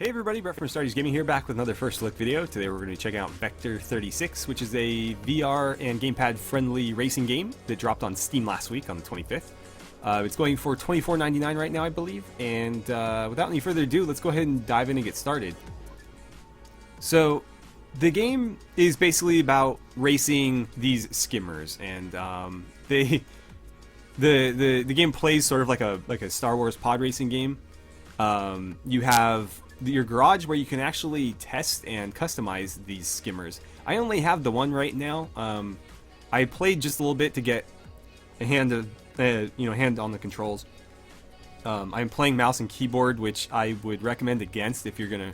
Hey everybody, Brett from AstartesGaming here, back with another first look video. Today we're going to be checking out Vector 36, which is a VR and gamepad friendly racing game that dropped on Steam last week on the 25th. It's going for $24.99 right now, I believe, and without any further ado, let's go ahead and dive in and get started. So, the game is basically about racing these skimmers, and the game plays sort of like a Star Wars pod racing game. You have your garage where you can actually test and customize these skimmers. I only have the one right now. I played just a little bit to get a hand on the controls. I'm playing mouse and keyboard, which I would recommend against if you're gonna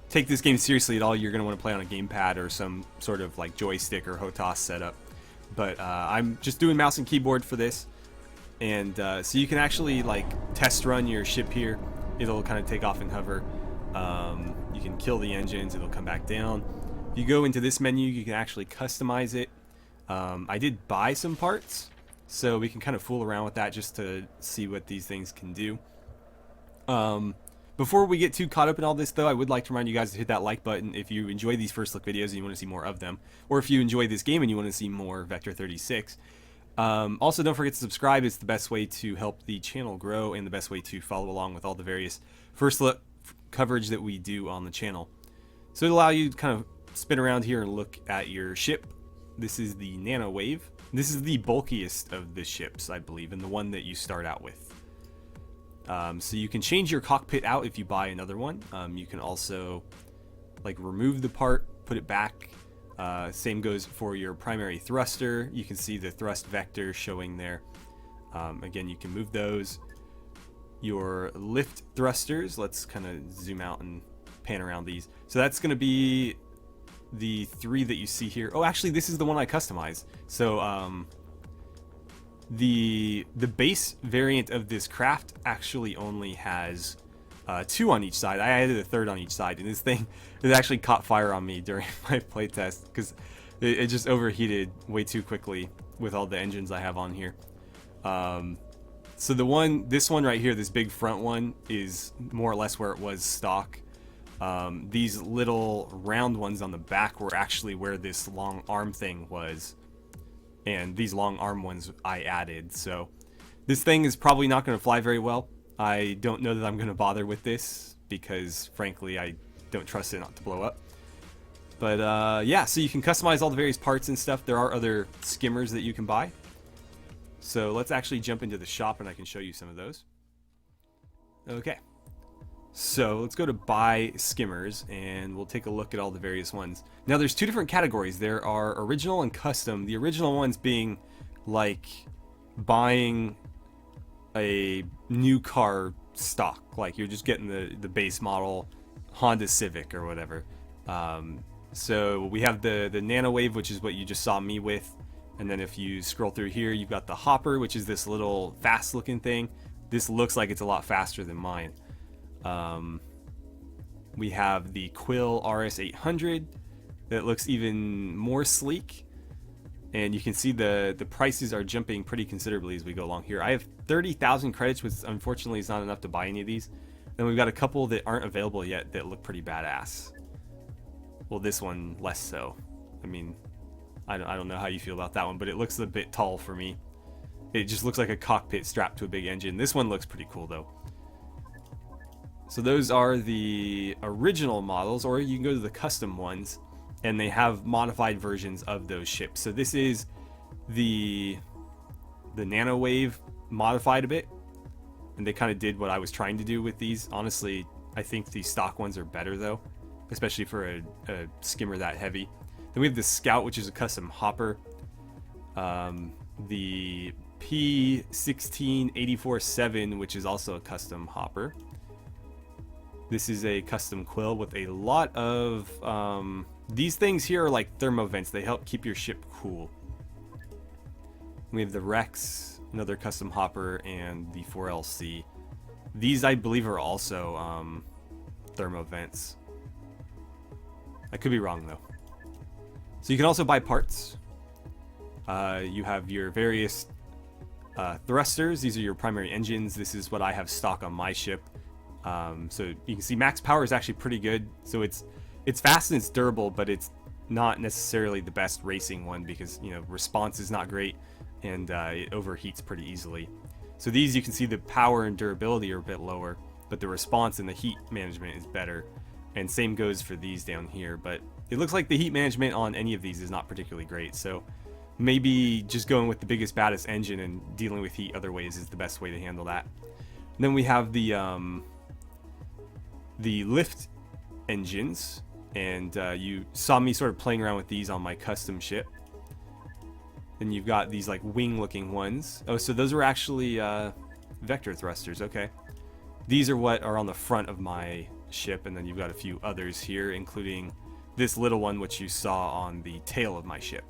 take this game seriously at all. You're gonna want to play on a gamepad or some sort of like joystick or HOTAS setup. But I'm just doing mouse and keyboard for this, and so you can actually like test run your ship here. It'll kind of take off and hover. You can kill the engines, it'll come back down. If you go into this menu, you can actually customize it. I did buy some parts, so we can kind of fool around with that just to see what these things can do. Before we get too caught up in all this, though, I would like to remind you guys to hit that like button if you enjoy these first look videos and you want to see more of them, or if you enjoy this game and you want to see more Vector 36. Also, don't forget to subscribe. It's the best way to help the channel grow and the best way to follow along with all the various first look coverage that we do on the channel. So it'll allow you to kind of spin around here and look at your ship. This is the Nano Wave. This is the bulkiest of the ships, I believe, and the one that you start out with. So you can change your cockpit out if you buy another one. You can also like remove the part, put it back. Same goes for your primary thruster. You can see the thrust vector showing there. Again, you can move those. Your lift thrusters, let's kind of zoom out and pan around these. So that's going to be the three that you see here. Oh, actually, this is the one I customized. So the base variant of this craft actually only has two on each side. I added a third on each side, and this thing it actually caught fire on me during my playtest because it just overheated way too quickly with all the engines I have on here. So this one right here, this big front one, is more or less where it was stock. These little round ones on the back were actually where this long arm thing was, and these long arm ones I added. So this thing is probably not going to fly very well. I don't know that I'm going to bother with this because, frankly, I don't trust it not to blow up. But yeah, so you can customize all the various parts and stuff. There are other skimmers that you can buy. So let's actually jump into the shop and I can show you some of those. Okay. So let's go to buy skimmers and we'll take a look at all the various ones. Now there's two different categories. There are original and custom. The original ones being like buying a new car stock, like you're just getting the base model Honda Civic or whatever. So we have the Nano Wave, which is what you just saw me with, and then if you scroll through here, you've got the Hopper, which is this little fast looking thing. This looks like it's a lot faster than mine. We have the Quill RS800 that looks even more sleek. And you can see the prices are jumping pretty considerably as we go along here. I have 30,000 credits, which unfortunately is not enough to buy any of these. Then we've got a couple that aren't available yet that look pretty badass. Well, this one less so. I mean, I don't know how you feel about that one, but it looks a bit tall for me. It just looks like a cockpit strapped to a big engine. This one looks pretty cool though. So those are the original models, or you can go to the custom ones, and they have modified versions of those ships. So this is the Nano Wave modified a bit, and they kind of did what I was trying to do with these. Honestly, I think the stock ones are better though, especially for a skimmer that heavy. Then we have the Scout, which is a custom hopper. The P16847, which is also a custom hopper. This is a custom Quill with a lot of these things here are like thermo vents. They help keep your ship cool. We have the Rex, another custom hopper, and the 4LC. These, I believe, are also thermo vents. I could be wrong though. So you can also buy parts. You have your various thrusters. These are your primary engines. This is what I have stock on my ship. So you can see max power is actually pretty good. So it's fast and it's durable, but it's not necessarily the best racing one because, you know, response is not great and it overheats pretty easily. So these, you can see the power and durability are a bit lower, but the response and the heat management is better. And same goes for these down here, but it looks like the heat management on any of these is not particularly great. So maybe just going with the biggest, baddest engine and dealing with heat other ways is the best way to handle that. And then we have the lift engines, and you saw me sort of playing around with these on my custom ship. Then you've got these like wing looking ones. Oh, so those were actually vector thrusters. Okay, these are what are on the front of my ship, and then you've got a few others here, including this little one which you saw on the tail of my ship.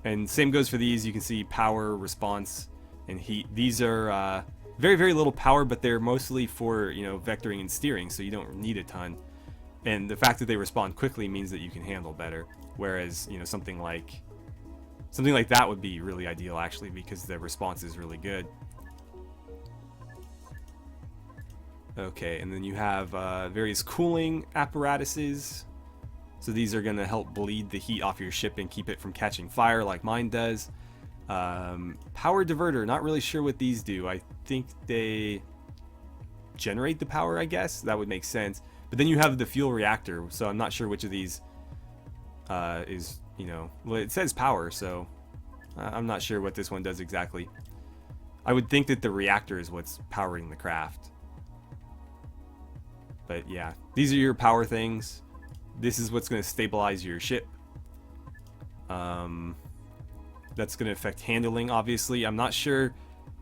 And same goes for these. You can see power, response, and heat. These are very, very little power, but they're mostly for, you know, vectoring and steering, so you don't need a ton. And the fact that they respond quickly means that you can handle better. Whereas, you know, something like that would be really ideal actually, because the response is really good. Okay, and then you have various cooling apparatuses. So these are going to help bleed the heat off your ship and keep it from catching fire like mine does. Power diverter, not really sure what these do. I think they generate the power, I guess. That would make sense. But then you have the fuel reactor, so I'm not sure which of these is, you know, well, it says power, so I'm not sure what this one does exactly. I would think that the reactor is what's powering the craft. But yeah, these are your power things. This is what's going to stabilize your ship. That's going to affect handling, obviously. I'm not sure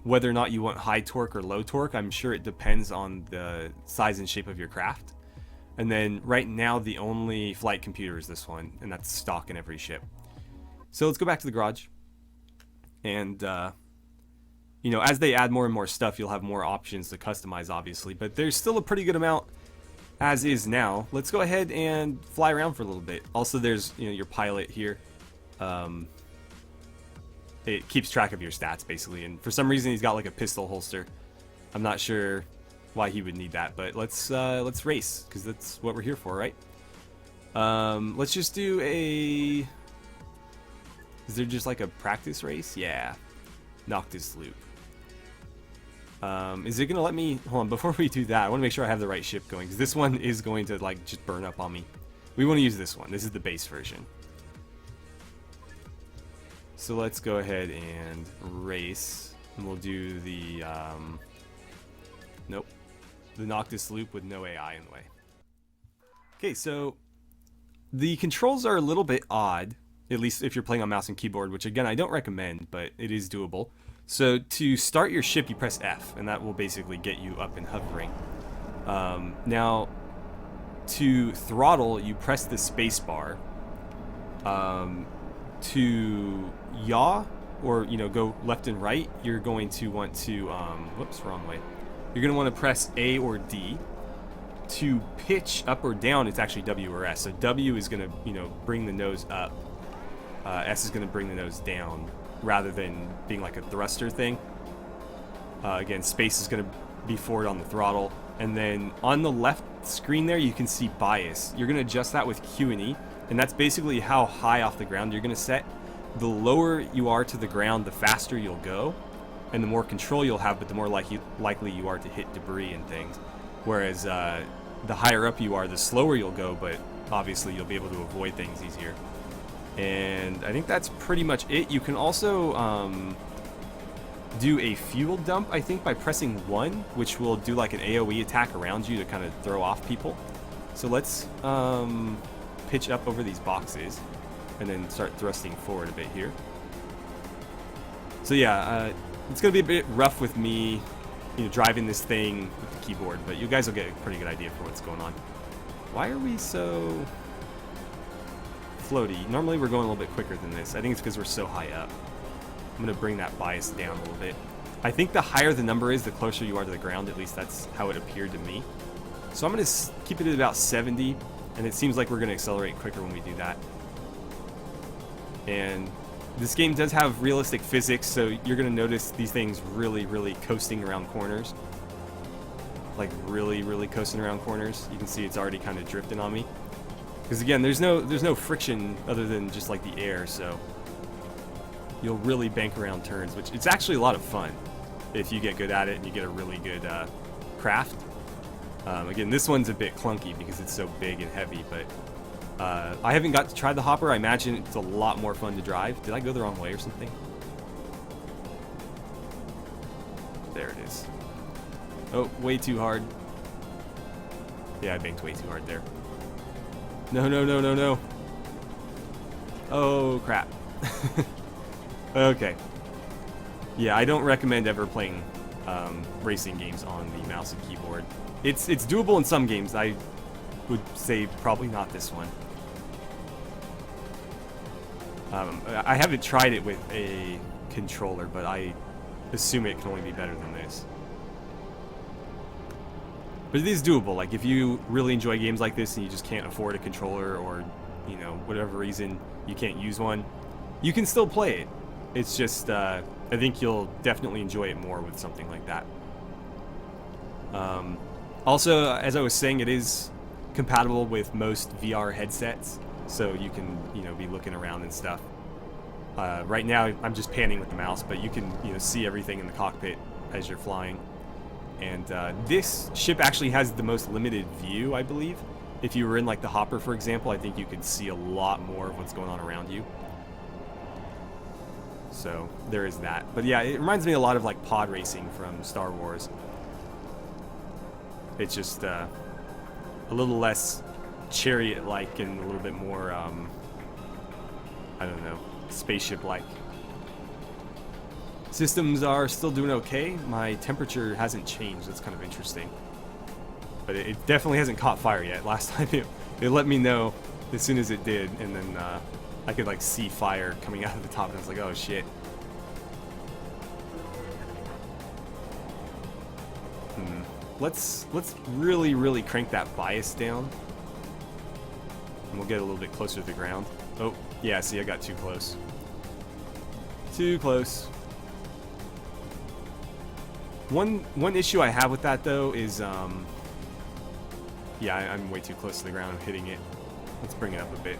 whether or not you want high torque or low torque. I'm sure it depends on the size and shape of your craft. And then right now, the only flight computer is this one, and that's stock in every ship. So let's go back to the garage. And, you know, as they add more and more stuff, you'll have more options to customize, obviously. But there's still a pretty good amount as is now. Let's go ahead and fly around for a little bit. Also, there's, you know, your pilot here. It keeps track of your stats, basically. And for some reason, he's got like a pistol holster. I'm not sure why he would need that, but let's race, because that's what we're here for, right? Let's just do a... Is there just like a practice race? Yeah. Noctis loop. Is it gonna let me... Hold on, before we do that, I want to make sure I have the right ship going, because this one is going to like just burn up on me. We want to use this one. This is the base version. So let's go ahead and race, and we'll do the nope, the Noctis loop with no AI in the way. Okay, so the controls are a little bit odd, at least if you're playing on mouse and keyboard, which again I don't recommend, but it is doable. So to start your ship, you press F, and that will basically get you up and hovering. Now, to throttle, you press the space bar. To yaw, or, you know, go left and right, you're going to want to, whoops, wrong way. You're going to want to press A or D. To pitch up or down, it's actually W or S. So W is going to, you know, bring the nose up. S is going to bring the nose down, rather than being like a thruster thing. Again, space is going to be forward on the throttle. And then on the left screen there, you can see bias. You're going to adjust that with Q and E. And that's basically how high off the ground you're going to set. The lower you are to the ground, the faster you'll go. And the more control you'll have, but the more likely you are to hit debris and things. Whereas the higher up you are, the slower you'll go, but obviously you'll be able to avoid things easier. And I think that's pretty much it. You can also do a fuel dump, I think, by pressing 1, which will do like an AoE attack around you to kind of throw off people. So let's pitch up over these boxes and then start thrusting forward a bit here. So yeah, it's gonna be a bit rough with me, you know, driving this thing with the keyboard, but you guys will get a pretty good idea for what's going on. Why are we so floaty? Normally we're going a little bit quicker than this. I think it's because we're so high up. I'm gonna bring that bias down a little bit. I think the higher the number is, the closer you are to the ground. At least that's how it appeared to me. So I'm gonna keep it at about 70. And it seems like we're going to accelerate quicker when we do that. And this game does have realistic physics, so you're going to notice these things really, really coasting around corners. like really coasting around corners. You can see it's already kind of drifting on me. Because again, there's no friction other than just like the air, so you'll really bank around turns, which it's actually a lot of fun if you get good at it and you get a really good craft. Again, this one's a bit clunky because it's so big and heavy, but I haven't got to try the hopper. I imagine it's a lot more fun to drive. Did I go the wrong way or something? There it is. Oh, way too hard. Yeah, I banked way too hard there. No. Oh, crap. Okay. Yeah, I don't recommend ever playing racing games on the mouse and keyboard. It's doable in some games. I would say probably not this one. I haven't tried it with a controller, but I assume it can only be better than this. But it is doable. Like, if you really enjoy games like this and you just can't afford a controller, or, you know, whatever reason you can't use one, you can still play it. It's just, I think you'll definitely enjoy it more with something like that. Also, as I was saying, it is compatible with most VR headsets, so you can, you know, be looking around and stuff. Right now, I'm just panning with the mouse, but you can, you know, see everything in the cockpit as you're flying. And this ship actually has the most limited view, I believe. If you were in, like, the hopper, for example, I think you could see a lot more of what's going on around you. So, there is that. But yeah, it reminds me a lot of, like, pod racing from Star Wars. It's just a little less chariot-like and a little bit more, I don't know, spaceship-like. Systems are still doing okay. My temperature hasn't changed. That's kind of interesting. But it definitely hasn't caught fire yet. Last time it let me know as soon as it did, and then I could like see fire coming out of the top, and I was like, oh shit. Let's really crank that bias down. And we'll get a little bit closer to the ground. Oh, yeah, see, I got too close. Too close. One issue I have with that, though, is, yeah, I'm way too close to the ground. I'm hitting it. Let's bring it up a bit.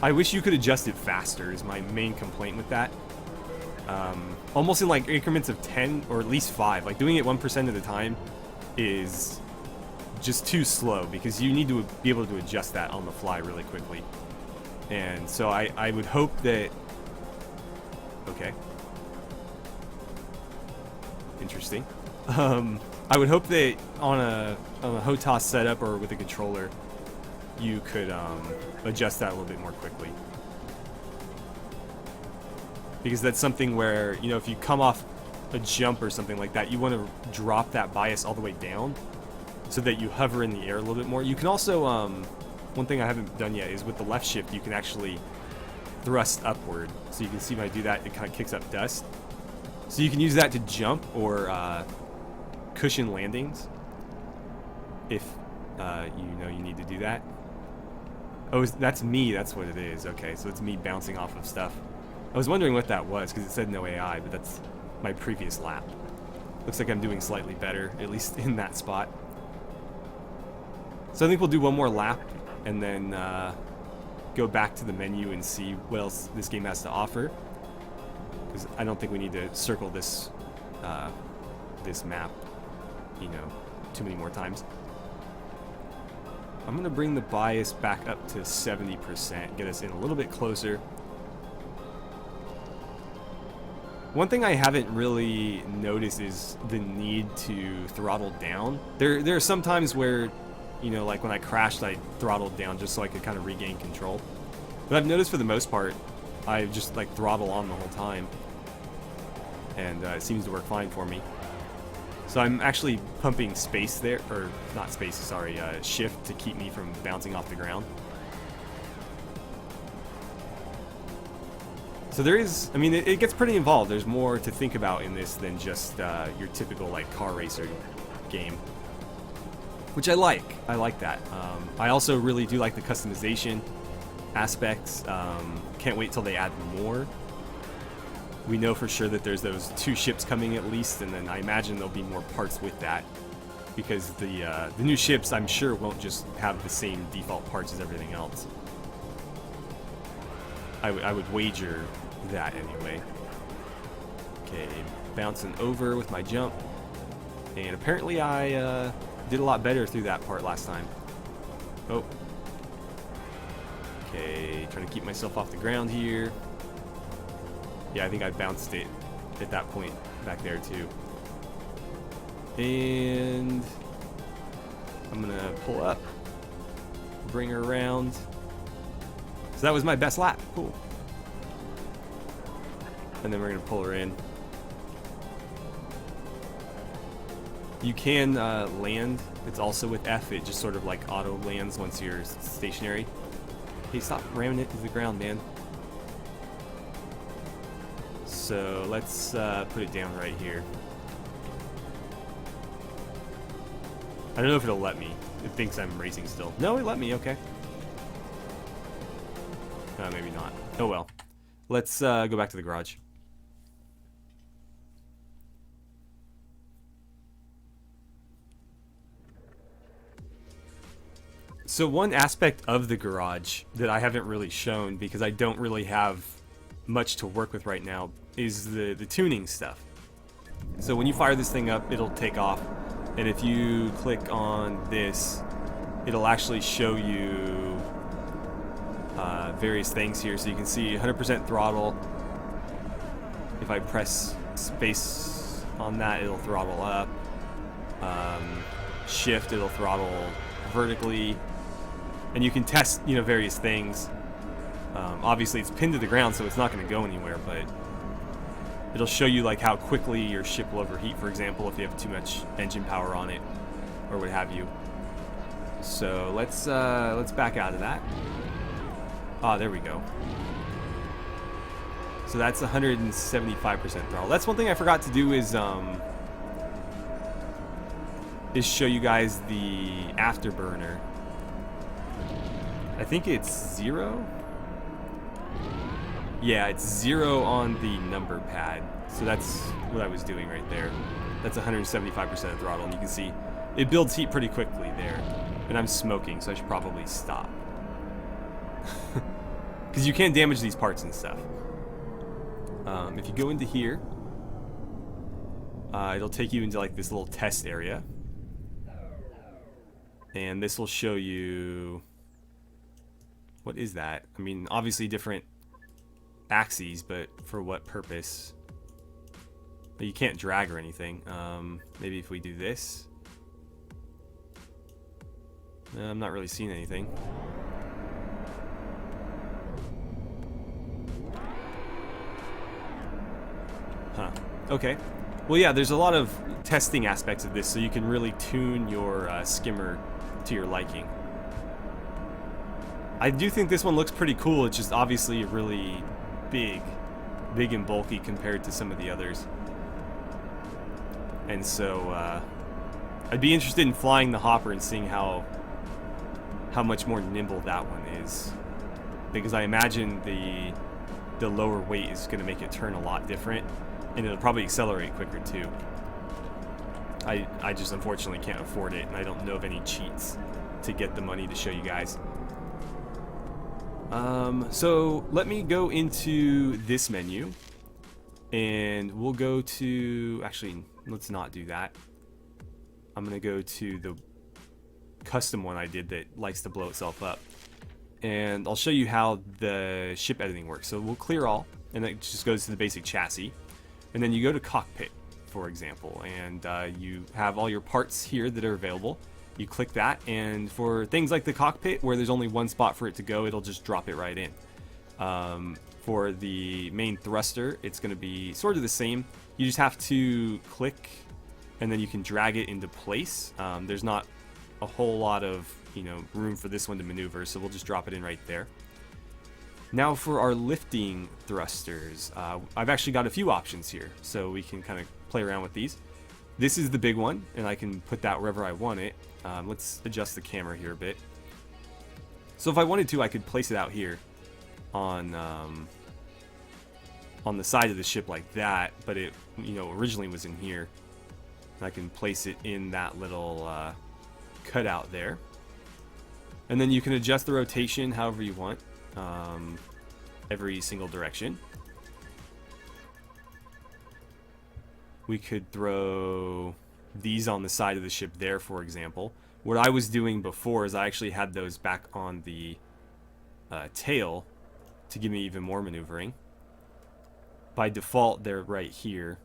I wish you could adjust it faster, is my main complaint with that. Almost in, like, increments of 10, or at least 5. Like, doing it 1% at a time is just too slow, because you need to be able to adjust that on the fly really quickly. And so I would hope that... Okay. Interesting. I would hope that on a HOTAS setup or with a controller, you could adjust that a little bit more quickly. Because that's something where, you know, if you come off a jump or something like that, you want to drop that bias all the way down so that you hover in the air a little bit more. You can also, one thing I haven't done yet is with the left shift, you can actually thrust upward. So you can see when I do that, it kind of kicks up dust. So you can use that to jump or cushion landings if you know you need to do that. Oh, that's me. That's what it is. Okay, so it's me bouncing off of stuff. I was wondering what that was because it said no AI, but that's my previous lap. Looks like I'm doing slightly better, at least in that spot. So I think we'll do one more lap and then go back to the menu and see what else this game has to offer. Because I don't think we need to circle this this map, you know, too many more times. I'm gonna bring the bias back up to 70%, get us in a little bit closer. One thing I haven't really noticed is the need to throttle down. There are some times where, you know, like when I crashed, I throttled down just so I could kind of regain control. But I've noticed for the most part, I just like throttle on the whole time. And it seems to work fine for me. So I'm actually pumping space there, or not space, sorry, shift to keep me from bouncing off the ground. So there is, I mean, it gets pretty involved. There's more to think about in this than just your typical like car racer game, which I like. I like that. I also really do like the customization aspects. Can't wait till they add more. We know for sure that there's those 2 ships coming at least, and then I imagine there'll be more parts with that. because the new ships, I'm sure, won't just have the same default parts as everything else. I would wager that anyway. Okay, bouncing over with my jump. And apparently I did a lot better through that part last time. Oh. Okay, trying to keep myself off the ground here. Yeah, I think I bounced it at that point back there too. And I'm gonna pull up, bring her around. So that was my best lap. Cool. And then we're gonna pull her in. You can land. It's also with F. It just sort of like auto lands once you're stationary. Hey, stop ramming it to the ground, man. So let's put it down right here. I don't know if it'll let me. It thinks I'm racing still. No, it let me. Okay. Maybe not. Oh well. Let's go back to the garage. So one aspect of the garage that I haven't really shown, because I don't really have much to work with right now, is the tuning stuff. So when you fire this thing up, it'll take off, and if you click on this, it'll actually show you various things here. So you can see 100% throttle. If I press space on that, it'll throttle up. Shift, it'll throttle vertically. And you can test, various things. Obviously, it's pinned to the ground, so it's not going to go anywhere, but it'll show you like how quickly your ship will overheat, for example, if you have too much engine power on it, or what have you. So let's back out of that. Ah, there we go. So that's 175% throttle. That's one thing I forgot to do is show you guys the afterburner. I think it's 0. Yeah, it's 0 on the number pad. So that's what I was doing right there. That's 175% throttle, and you can see it builds heat pretty quickly there. And I'm smoking, so I should probably stop. Because you can damage these parts and stuff. If you go into here, it'll take you into like this little test area. And this will show you... What is that? I mean, obviously different axes, but for what purpose? You can't drag or anything. Maybe if we do this. I'm not really seeing anything. Huh. Okay. Well, yeah, there's a lot of testing aspects of this, so you can really tune your skimmer to your liking. I do think this one looks pretty cool. It's just obviously really big and bulky compared to some of the others. And so I'd be interested in flying the hopper and seeing how much more nimble that one is, because I imagine the lower weight is going to make it turn a lot different, and it'll probably accelerate quicker too. I just unfortunately can't afford it, and I don't know of any cheats to get the money to show you guys. So let me go into this menu, and we'll go to, actually, let's not do that. I'm going to go to the custom one I did that likes to blow itself up, and I'll show you how the ship editing works. So we'll clear all, and that just goes to the basic chassis, and then you go to cockpit, for example, and you have all your parts here that are available. You click that, and for things like the cockpit, where there's only one spot for it to go, it'll just drop it right in. For the main thruster, it's going to be sort of the same. You just have to click, and then you can drag it into place. There's not a whole lot of room for this one to maneuver, so we'll just drop it in right there. Now for our lifting thrusters, I've actually got a few options here, so we can kind of play around with these. This is the big one, and I can put that wherever I want it. Let's adjust the camera here a bit. So if I wanted to, I could place it out here on the side of the ship like that, but it originally was in here. I can place it in that little cutout there. And then you can adjust the rotation however you want, every single direction. We could throw these on the side of the ship there, for example. What I was doing before is I actually had those back on the tail to give me even more maneuvering. By default, they're right here.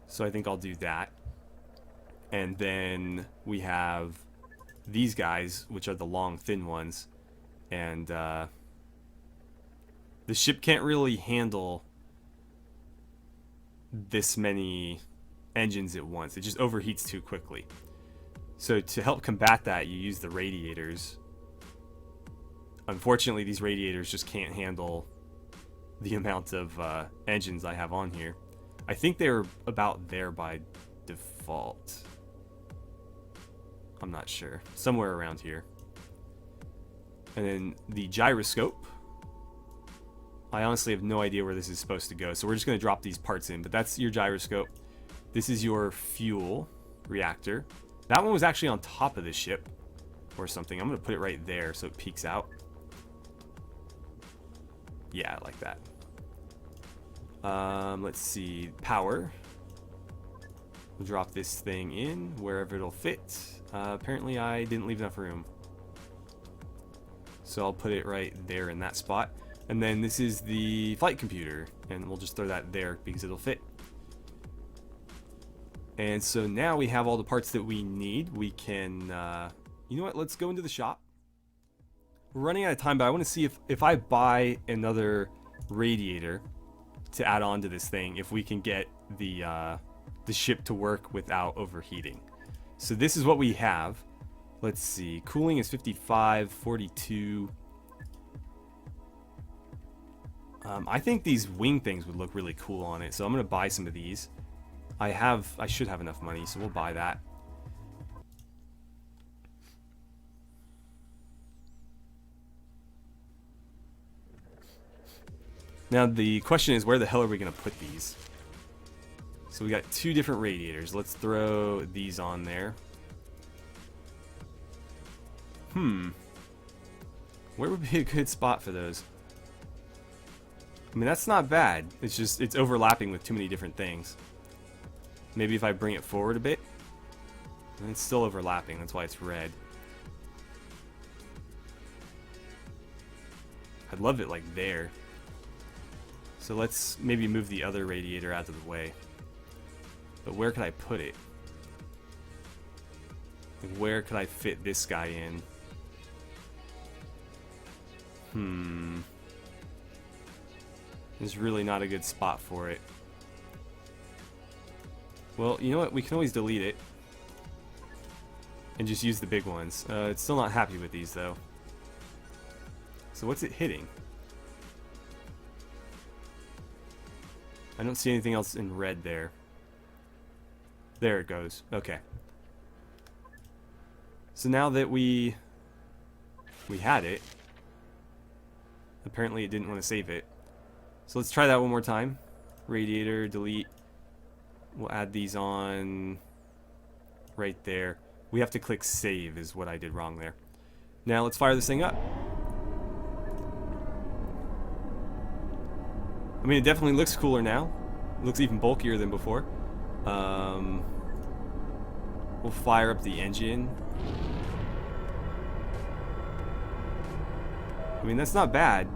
So I think I'll do that. And then we have these guys, which are the long, thin ones. And the ship can't really handle this many engines at once. It just overheats too quickly. So to help combat that, you use the radiators. Unfortunately, these radiators just can't handle the amount of engines I have on here. I think they're about there by default. I'm not sure. Somewhere around here. And then the gyroscope. I honestly have no idea where this is supposed to go, so we're just going to drop these parts in. But that's your gyroscope. This is your fuel reactor. That one was actually on top of the ship or something. I'm going to put it right there so it peeks out. Yeah, I like that. Let's see. Power. We'll drop this thing in wherever it'll fit. Apparently I didn't leave enough room. So I'll put it right there in that spot. And then this is the flight computer. And we'll just throw that there because it'll fit. And so now we have all the parts that we need. We can, you know what? Let's go into the shop. We're running out of time, but I want to see if I buy another radiator to add on to this thing, if we can get the ship to work without overheating. So this is what we have. Let's see. Cooling is 55, 42. I think these wing things would look really cool on it, so I'm going to buy some of these. I should have enough money, so we'll buy that. Now the question is, where the hell are we going to put these? So we got two different radiators. Let's throw these on there. Where would be a good spot for those? I mean, that's not bad. It's just, it's overlapping with too many different things. Maybe if I bring it forward a bit. And it's still overlapping, that's why it's red. I'd love it like there. So let's maybe move the other radiator out of the way. But where could I put it? Like, where could I fit this guy in? There's really not a good spot for it. Well, you know what? We can always delete it. And just use the big ones. It's still not happy with these, though. So what's it hitting? I don't see anything else in red there. There it goes. Okay. So now that we had it, apparently it didn't want to save it. So let's try that one more time. Radiator, delete. We'll add these on right there. We have to click save is what I did wrong there. Now let's fire this thing up. I mean, it definitely looks cooler now. It looks even bulkier than before. We'll fire up the engine. I mean, that's not bad.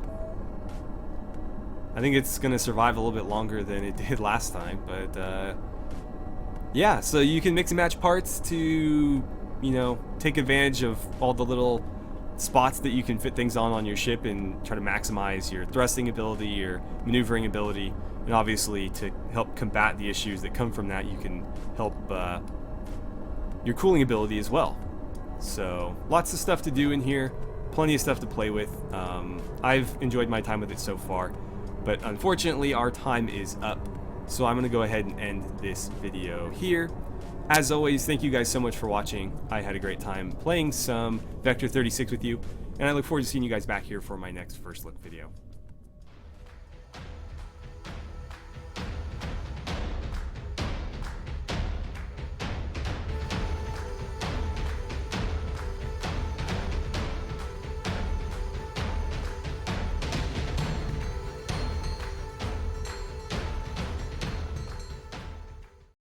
I think it's gonna survive a little bit longer than it did last time, but yeah, so you can mix and match parts to, you know, take advantage of all the little spots that you can fit things on your ship and try to maximize your thrusting ability, your maneuvering ability, and obviously to help combat the issues that come from that, you can help your cooling ability as well. So lots of stuff to do in here, plenty of stuff to play with. I've enjoyed my time with it so far, but unfortunately our time is up, so I'm gonna go ahead and end this video here. As always, thank you guys so much for watching. I had a great time playing some Vector 36 with you, and I look forward to seeing you guys back here for my next First Look video.